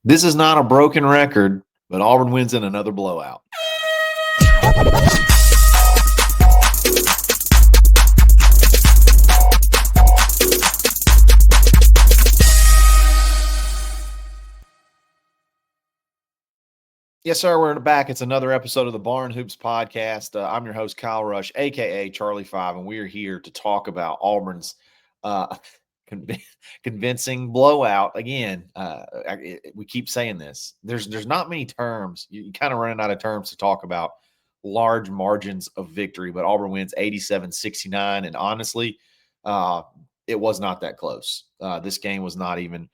This is not a broken record, but Auburn wins in another blowout. Yes, sir. We're back. It's another episode of the Barn Hoops podcast. I'm your host, Kyle Rush, a.k.a. Charlie 5, and we are here to talk about Auburn's convincing blowout. Again, we keep saying this. There's not many terms. You kind of running out of terms to talk about large margins of victory, but Auburn wins 87-69, and honestly, it was not that close. This game was not even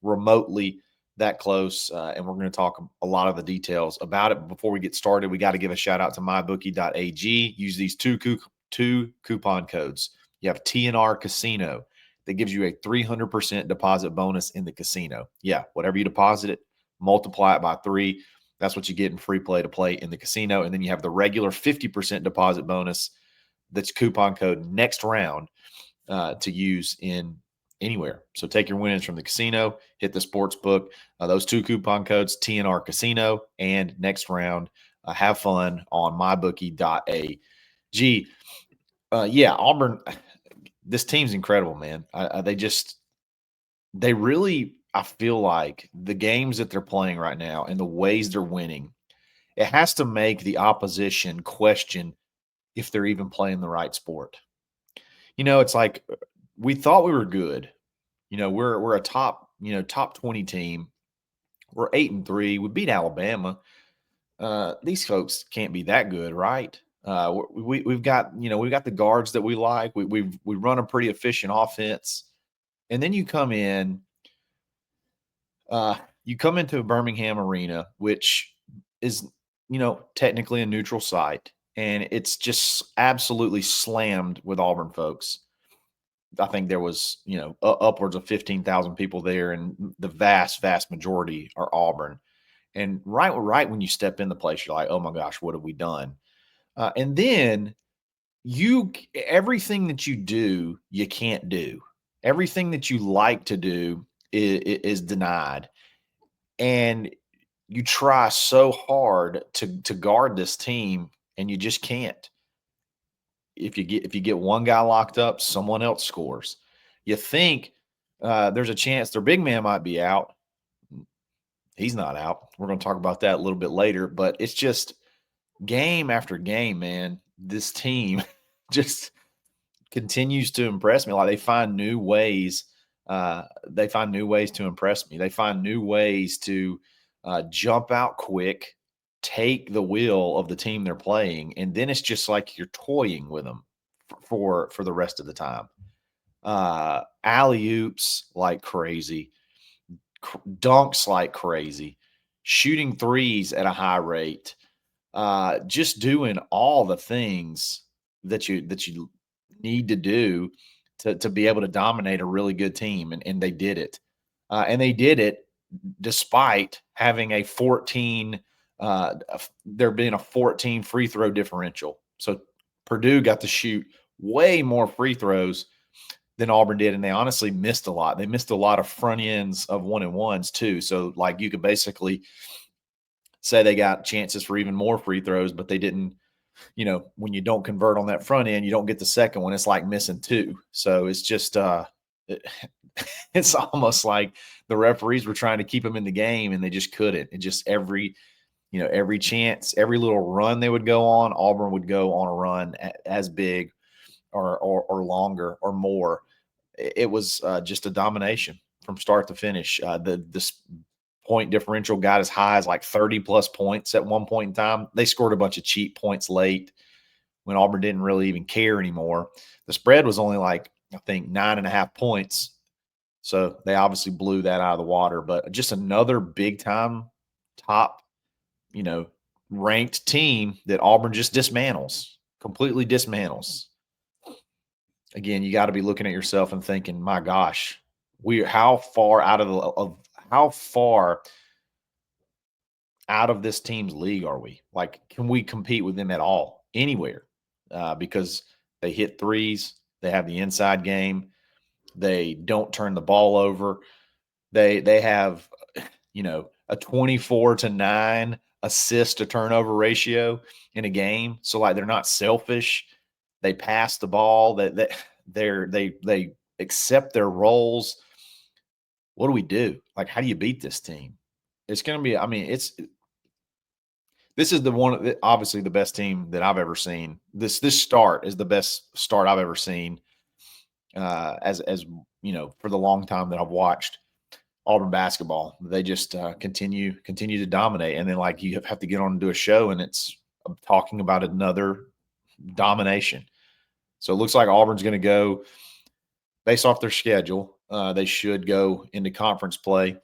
remotely that close, and we're going to talk a lot of the details about it. Before we get started, we got to give a shout out to mybookie.ag. Use these two coupon codes. You have TNR Casino that gives you a 300% deposit bonus in the casino. Yeah, whatever you deposit it, multiply it by 3. That's what you get in free play to play in the casino. And then you have the regular 50% deposit bonus that's coupon code next round to use in anywhere. So take your winnings from the casino, hit the sports book. Those two coupon codes, TNR Casino and next round. Have fun on mybookie.ag. Yeah, Auburn, this team's incredible, man. They really, I feel like the games that they're playing right now and the ways they're winning, it has to make the opposition question if they're even playing the right sport. You know, it's like we thought we were good. You know, we're a top 20 team. We're 8-3. We beat Alabama. These folks can't be that good, right? We've got the guards that we like. We run a pretty efficient offense, and then you come into Birmingham Arena, which is technically a neutral site, and it's just absolutely slammed with Auburn folks. I think there was, upwards of 15,000 people there, and the vast, vast majority are Auburn. And right when you step in the place, you're like, oh my gosh, what have we done? And then everything that you do, you can't do. Everything that you like to do is denied. And you try so hard to guard this team, and you just can't. If you get one guy locked up, someone else scores. You think there's a chance their big man might be out. He's not out. We're going to talk about that a little bit later, but it's just game after game, man. This team just continues to impress me. Like they find new ways. They find new ways to impress me. They find new ways to jump out quick, take the will of the team they're playing, and then it's just like you're toying with them for the rest of the time. Alley-oops like crazy, dunks like crazy, shooting threes at a high rate, just doing all the things that you need to do to be able to dominate a really good team, and they did it. And they did it despite having a 14 there being a 14 free throw differential. So Purdue got to shoot way more free throws than Auburn did, and they honestly missed a lot. They missed a lot of front ends of 1-and-1s too. So like you could basically say they got chances for even more free throws, but they didn't. When you don't convert on that front end, you don't get the second one. It's like missing 2. So it's just it's almost like the referees were trying to keep them in the game, and they just couldn't. It just every chance, every little run they would go on, Auburn would go on a run as big or longer or more. It was just a domination from start to finish. This point differential got as high as like 30-plus points at one point in time. They scored a bunch of cheap points late when Auburn didn't really even care anymore. The spread was only like, I think, 9.5 points. So they obviously blew that out of the water. But just another big-time top, ranked team that Auburn just completely dismantles. Again, you got to be looking at yourself and thinking, my gosh, how far out of this team's league are we? Like, can we compete with them at all, anywhere? Because they hit threes, they have the inside game, they don't turn the ball over, they have, a 24-9 assist to turnover ratio in a game. So like they're not selfish. They pass the ball. They accept their roles. What do we do? Like, how do you beat this team? It's going to be. I mean, this is obviously the best team that I've ever seen. This start is the best start I've ever seen. As for the long time that I've watched Auburn basketball, they just continue to dominate, and then like you have to get on and do a show, and it's talking about another domination. So it looks like Auburn's going to go based off their schedule. They should go into conference play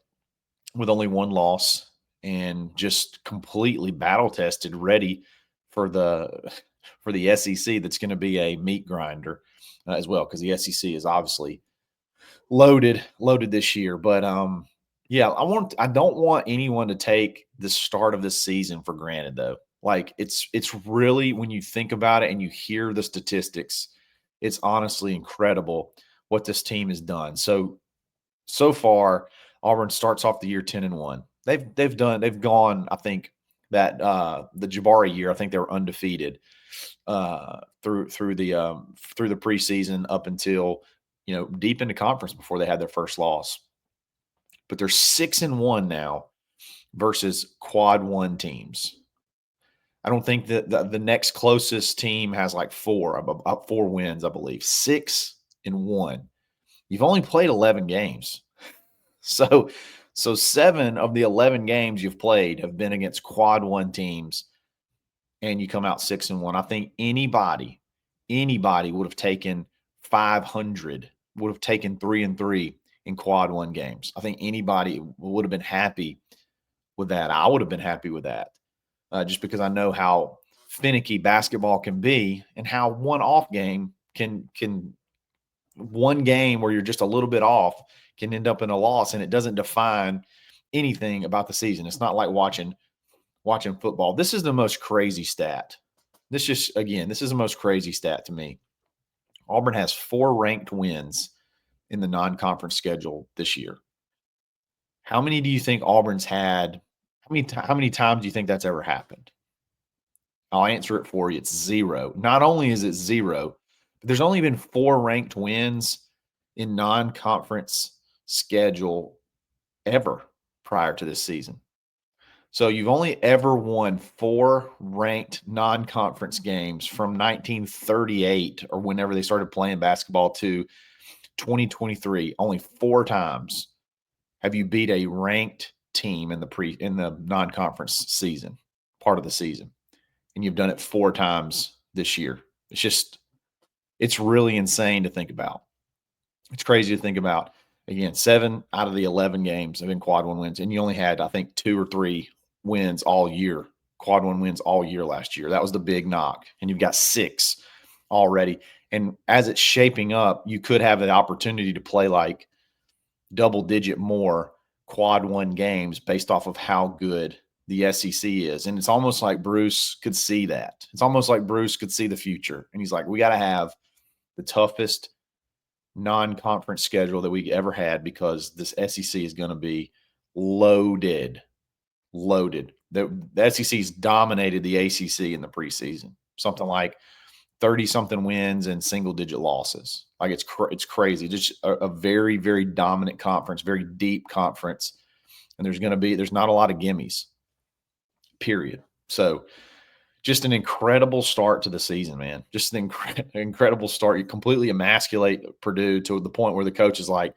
with only one loss and just completely battle tested, ready for the SEC. That's going to be a meat grinder as well, because the SEC is obviously loaded this year. But yeah, I don't want anyone to take the start of this season for granted, though. Like it's really, when you think about it and you hear the statistics, it's honestly incredible what this team has done. So far, Auburn starts off the year 10-1. They've gone, I think, that the Jabari year, I think they were undefeated through the preseason up until deep into conference before they had their first loss. But they're 6-1 now versus quad one teams. I don't think that the next closest team has like four wins, I believe. 6-1. You've only played 11 games. So 7 of the 11 games you've played have been against quad one teams, and you come out 6-1. I think anybody would have taken 500, would have taken 3-3 in quad one games. I think anybody would have been happy with that. I would have been happy with that, just because I know how finicky basketball can be, and how one off game can one game where you're just a little bit off can end up in a loss, and it doesn't define anything about the season. It's not like watching football. This is the most crazy stat. This is the most crazy stat to me. Auburn has 4 ranked wins in the non-conference schedule this year. How many do you think Auburn's had? How many times do you think that's ever happened? I'll answer it for you. It's 0. Not only is it 0, but there's only been 4 ranked wins in non-conference schedule ever prior to this season. So you've only ever won 4 ranked non-conference games from 1938 or whenever they started playing basketball to 2023. Only 4 times have you beat a ranked team in the non-conference season, part of the season. And you've done it 4 times this year. It's really insane to think about. It's crazy to think about. Again, 7 out of the 11 games have been quad one wins, and you only had, I think, 2 or 3 wins all year, quad one wins all year last year. That was the big knock, and you've got 6 already. And as it's shaping up, you could have the opportunity to play like double-digit more quad one games based off of how good the SEC is. And it's almost like Bruce could see that. It's almost like Bruce could see the future. And he's like, we got to have the toughest non-conference schedule that we ever had, because this SEC is going to be loaded. The SEC's dominated the ACC in the preseason, something like 30-something wins and single-digit losses. Like it's crazy. Just a very, very dominant conference, very deep conference, and there's not a lot of gimmies. Period. So, just an incredible start to the season, man. Just an incredible start. You completely emasculate Purdue to the point where the coach is like,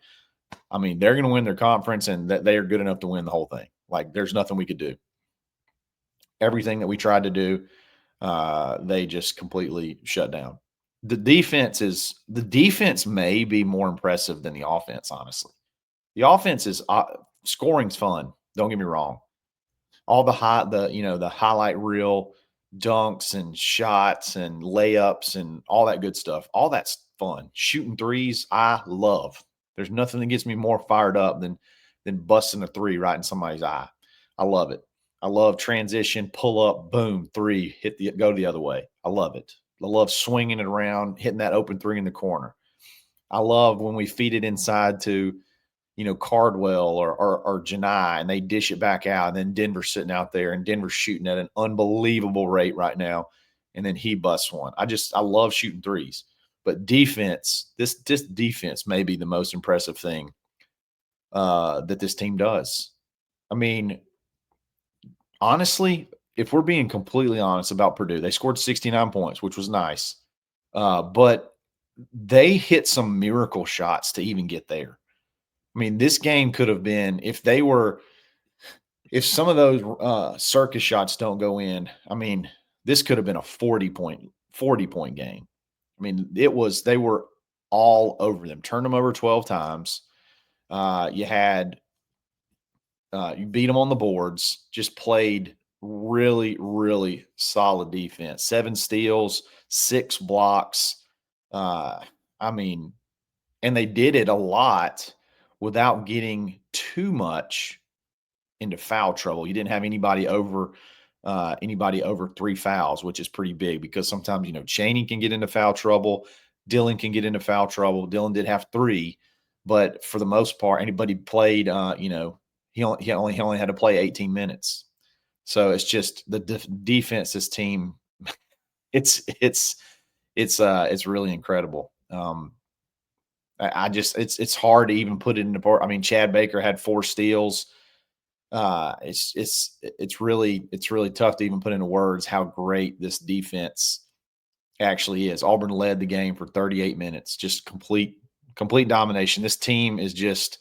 I mean, they're going to win their conference, and that they are good enough to win the whole thing. Like, there's nothing we could do. Everything that we tried to do, they just completely shut down. The defense may be more impressive than the offense, honestly. The offense is scoring's fun. Don't get me wrong. All the highlight reel dunks and shots and layups and all that good stuff. All that's fun. Shooting threes, I love. There's nothing that gets me more fired up than busting a 3 right in somebody's eye. I love it. I love transition, pull up, boom, 3, go the other way. I love it. I love swinging it around, hitting that open 3 in the corner. I love when we feed it inside to Cardwell or Janai, and they dish it back out. And then Denver's sitting out there, and Denver's shooting at an unbelievable rate right now. And then he busts one. I love shooting threes. But defense, this defense may be the most impressive thing that this team does. I mean, honestly, if we're being completely honest about Purdue, they scored 69 points, which was nice. But they hit some miracle shots to even get there. I mean, this game could have been if some of those circus shots don't go in. I mean, this could have been a 40-point game. I mean, they were all over them. Turned them over 12 times. You beat them on the boards. Just played really, really solid defense. 7 steals, 6 blocks. I mean, and they did it a lot without getting too much into foul trouble. You didn't have anybody over 3 fouls, which is pretty big because sometimes, Chaney can get into foul trouble. Dylan can get into foul trouble. Dylan did have 3, but for the most part, anybody played, he only had to play 18 minutes. So it's just the defense, this team, it's really incredible. It's hard to even put it into part. I mean, Chad Baker had 4 steals. It's really tough to even put into words how great this defense actually is. Auburn led the game for 38 minutes, just complete domination. This team is just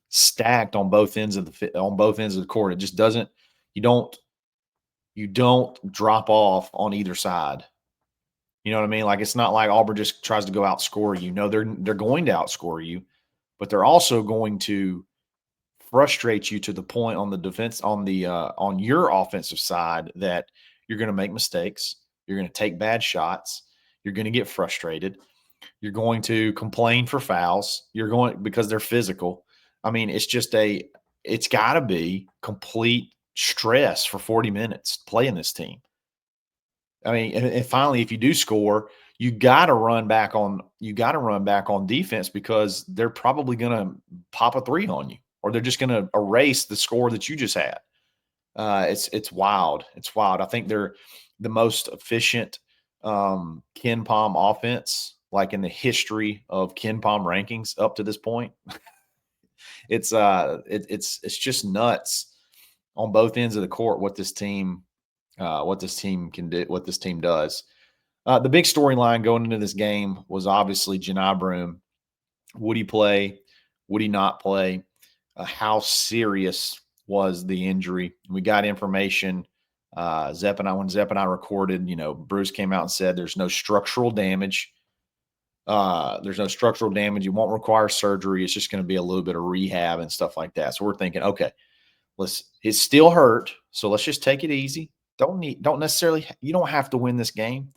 stacked on both ends of the court. It just doesn't. You don't drop off on either side. You know what I mean? Like, it's not like Auburn just tries to go outscore you. No, they're going to outscore you, but they're also going to frustrate you to the point on the defense on your offensive side that you're going to make mistakes. You're going to take bad shots. You're going to get frustrated. You're going to complain for fouls. Because they're physical. I mean, it's got to be complete stress for 40 minutes playing this team. I mean, and finally, if you do score, you got to run back on defense because they're probably going to pop a 3 on you, or they're just going to erase the score that you just had. It's wild. It's wild. I think they're the most efficient Ken Palm offense, like in the history of Ken Palm rankings up to this point. It's just nuts on both ends of the court what this team can do, what this team does. The big storyline going into this game was obviously Janai Broome. Would he play? Would he not play? How serious was the injury? We got information. When Zepp and I recorded, Bruce came out and said there's no structural damage. There's no structural damage. It won't require surgery. It's just going to be a little bit of rehab and stuff like that. So we're thinking, okay, it's still hurt. So let's just take it easy. You don't have to win this game.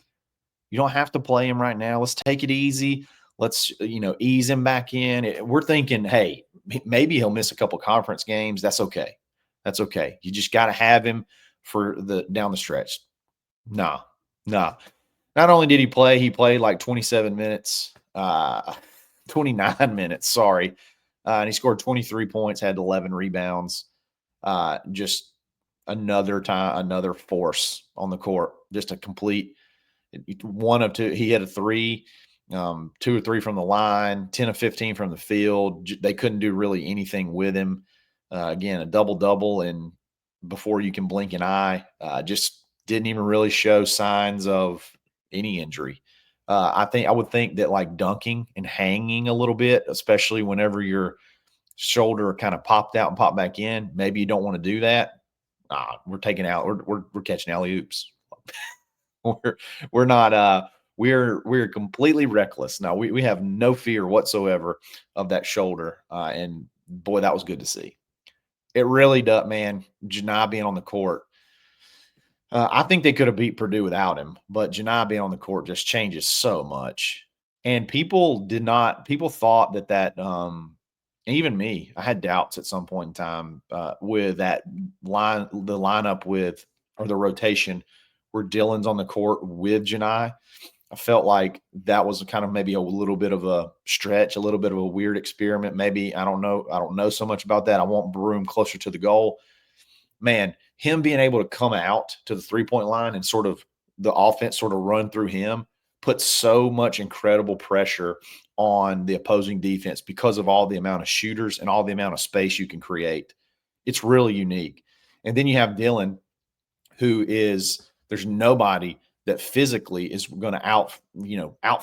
You don't have to play him right now. Let's take it easy. Let's, ease him back in. We're thinking, hey, maybe he'll miss a couple conference games. That's okay. That's okay. You just got to have him for down the stretch. No. Not only did he played like 27 minutes, 29 minutes, sorry. And he scored 23 points, had 11 rebounds. Just another force on the court. Just a complete one of two. He had a 3, 2 or 3 from the line, 10 of 15 from the field. They couldn't do really anything with him. Again, a double-double, and before you can blink an eye, just didn't even really show signs of any injury. I would think that like dunking and hanging a little bit, especially whenever your shoulder kind of popped out and popped back in, maybe you don't want to do that. We're taking out. We're catching alley oops. we're not. We're completely reckless. Now we have no fear whatsoever of that shoulder. And boy, that was good to see. It really does, man. Janai being on the court. I think they could have beat Purdue without him, but Janai being on the court just changes so much. And people thought that even me, I had doubts at some point in time with the lineup or the rotation where Dylan's on the court with Janai. I felt like that was kind of maybe a little bit of a stretch, a little bit of a weird experiment. Maybe I don't know. I don't know so much about that. I want Broome closer to the goal. Man, him being able to come out to the 3-point line and sort of the offense sort of run through him puts so much incredible pressure on the opposing defense because of all the amount of shooters and all the amount of space you can create. It's really unique. And then you have Dylan, who is there's nobody that physically is going to out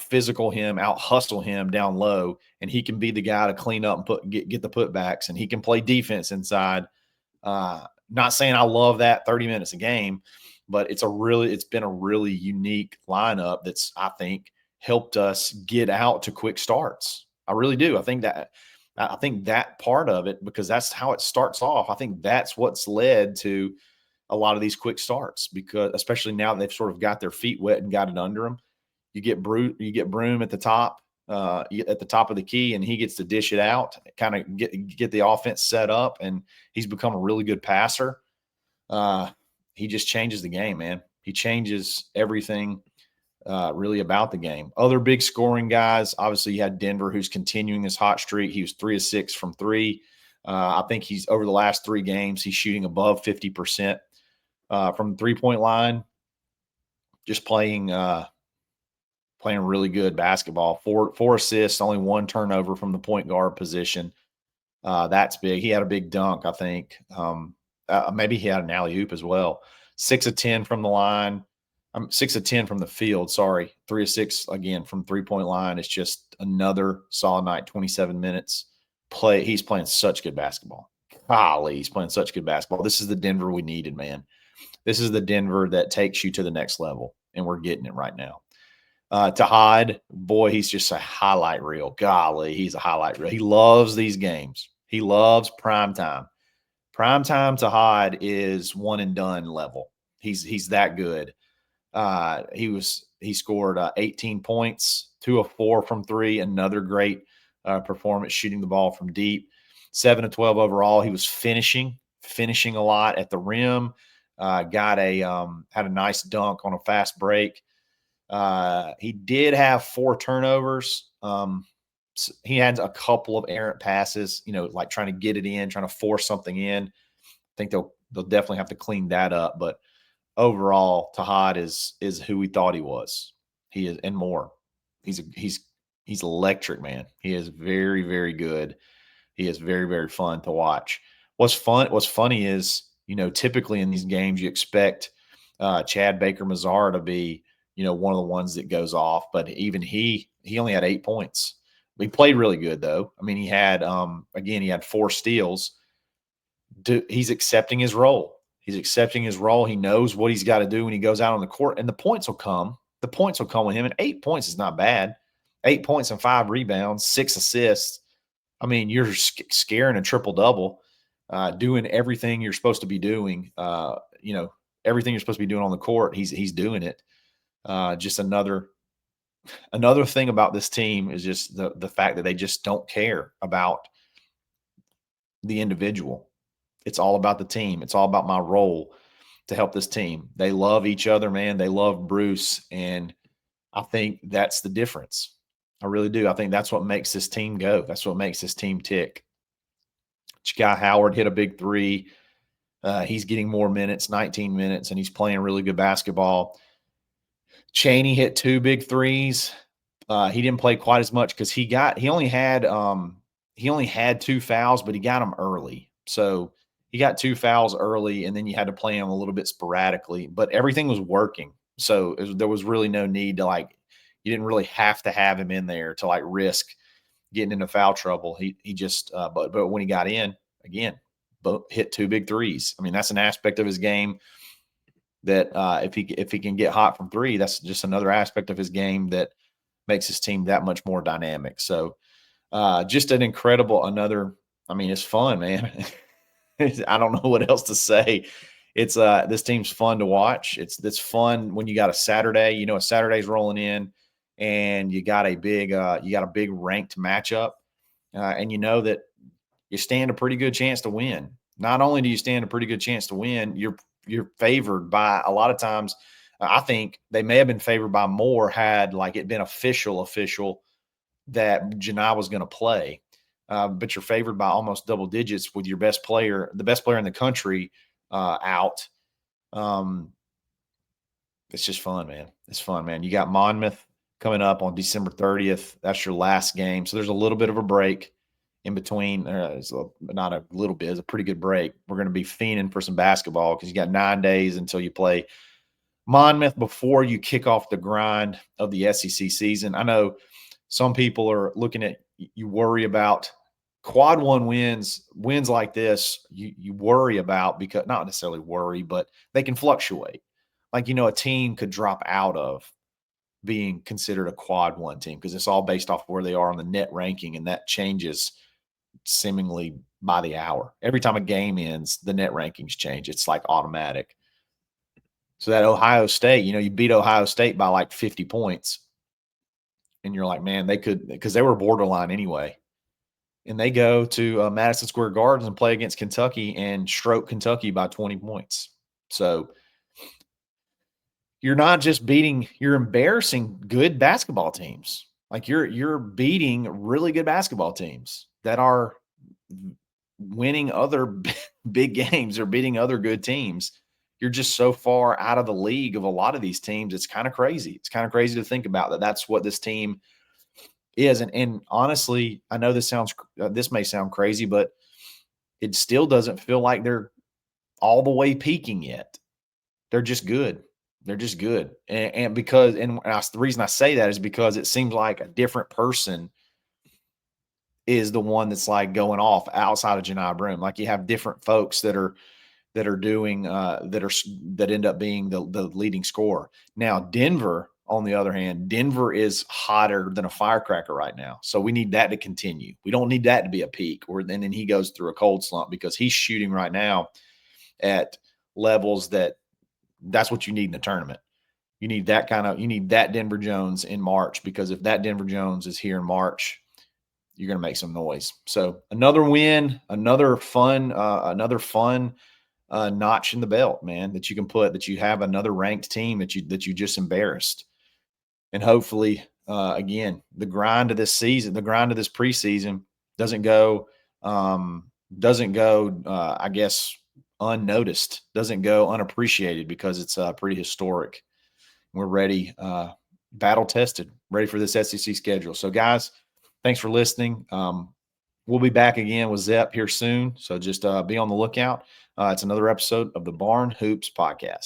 physical him, out hustle him down low, and he can be the guy to clean up and get the putbacks, and he can play defense inside. Not saying I love that 30 minutes a game, but it's been a really unique lineup that's, I think, helped us get out to quick starts. I really do. I think that part of it, because that's how it starts off. I think that's what's led to a lot of these quick starts, because especially now they've sort of got their feet wet and got it under them. You get Broome at the top, at the top of the key, and he gets to dish it out, kind of get the offense set up, and he's become a really good passer. He just changes the game, man. He changes everything really about the game. Other big scoring guys, obviously, you had Denver, who's continuing this hot streak. He was 3 of 6 from three. I think he's over the last 3 games, he's shooting above 50% from the 3-point line. Just playing really good basketball. Four assists, only 1 turnover from the point guard position. That's big. He had a big dunk, I think. Maybe he had an alley-oop as well. 6 of 10 from the line. 6 of 10 from the field, sorry. 3 of 6, again, from 3-point line. It's just another solid night, 27 minutes. He's playing such good basketball. Golly, he's playing such good basketball. This is the Denver we needed, man. This is the Denver that takes you to the next level, and we're getting it right now. Tahad, boy, he's just a highlight reel. Golly, he's a highlight reel. He loves these games. He loves primetime. Primetime Tahad is one and done level. He's that good. He scored 18 points, 2 of 4 from 3. Another great performance shooting the ball from deep. 7 of 12 overall. He was finishing a lot at the rim. Had a nice dunk on a fast break. He did have 4 turnovers. He had a couple of errant passes, like trying to get it in, trying to force something in. I think they'll definitely have to clean that up. But overall, Tahad is who we thought he was. He is, and more. He's electric, man. He is very, very good. He is very, very fun to watch. What's funny is, typically in these games you expect Chad Baker-Mazar to be, one of the ones that goes off, but even he only had 8 points. He played really good though. I mean, he had he had 4 steals. He's accepting his role. He's accepting his role. He knows what he's got to do when he goes out on the court, and the points will come. The points will come with him, and 8 points is not bad. 8 points and 5 rebounds, 6 assists. I mean, you're scaring a triple-double, doing everything you're supposed to be doing. Everything you're supposed to be doing on the court, he's doing it. Just another thing about this team is just the fact that they just don't care about the individual. It's all about the team. It's all about my role to help this team. They love each other, man. They love Bruce, and I think that's the difference. I really do. I think that's what makes this team go. That's what makes this team tick. Sky Howard hit a big 3. He's getting more minutes, 19 minutes, and he's playing really good basketball. Chaney hit 2 big 3s. He didn't play quite as much because he only had 2 fouls, but he got them early. So he got 2 fouls early, and then you had to play him a little bit sporadically, but everything was working. So there was really no need to you didn't really have to have him in there to risk getting into foul trouble. He just, but when he got in again, hit 2 big 3s. I mean, that's an aspect of his game that if he can get hot from 3, that's just another aspect of his game that makes his team that much more dynamic. So just an incredible, it's fun, man. I don't know what else to say. It's this team's fun to watch. It's fun when you got a Saturday, a Saturday's rolling in and you got a big ranked matchup. And you know that you stand a pretty good chance to win. Not only do you stand a pretty good chance to win, you're favored by a lot of times I think they may have been favored by more had like it been official that Janai was going to play. But you're favored by almost double digits with your best player, the best player in the country, out. Um, it's just fun, man. It's fun, man. You got Monmouth coming up on December 30th. That's your last game. So there's a little bit of a break in between. Not a little bit, it's a pretty good break. We're going to be fiending for some basketball because you got 9 days until you play Monmouth before you kick off the grind of the SEC season. I know some people are looking at, you worry about quad one wins like this. You worry about, because not necessarily worry, but they can fluctuate. Like, a team could drop out of being considered a quad one team because it's all based off where they are on the net ranking, and that changes seemingly by the hour. Every time a game ends, the net rankings change. It's like automatic. So that Ohio State, you beat Ohio State by like 50 points. And you're like, man, they could, because they were borderline anyway. And they go to Madison Square Garden and play against Kentucky and stroke Kentucky by 20 points. So you're not just beating, you're embarrassing good basketball teams. Like you're beating really good basketball teams that are winning other big games or beating other good teams. You're just so far out of the league of a lot of these teams. It's kind of crazy. It's kind of crazy to think about that. That's what this team is. And honestly, I know this may sound crazy, but it still doesn't feel like they're all the way peaking yet. They're just good. They're just good. And because, the reason I say that is because it seems like a different person is the one that's like going off outside of Janai Broome. Like you have different folks that are doing that end up being the leading scorer. Now Denver, on the other hand, Denver is hotter than a firecracker right now. So we need that to continue. We don't need that to be a peak, or then he goes through a cold slump, because he's shooting right now at levels that's what you need in a tournament. You need that Denver Jones in March, because if that Denver Jones is here in March, you're going to make some noise. So another win, another fun notch in the belt, man, that you can put, that you have another ranked team that you just embarrassed. And hopefully, again, the grind of this season, the grind of this preseason doesn't go, I guess, unnoticed, doesn't go unappreciated, because it's pretty historic. We're ready, battle tested, ready for this SEC schedule. So guys, thanks for listening. We'll be back again with Zep here soon. So just be on the lookout. It's another episode of the Barn Hoops Podcast.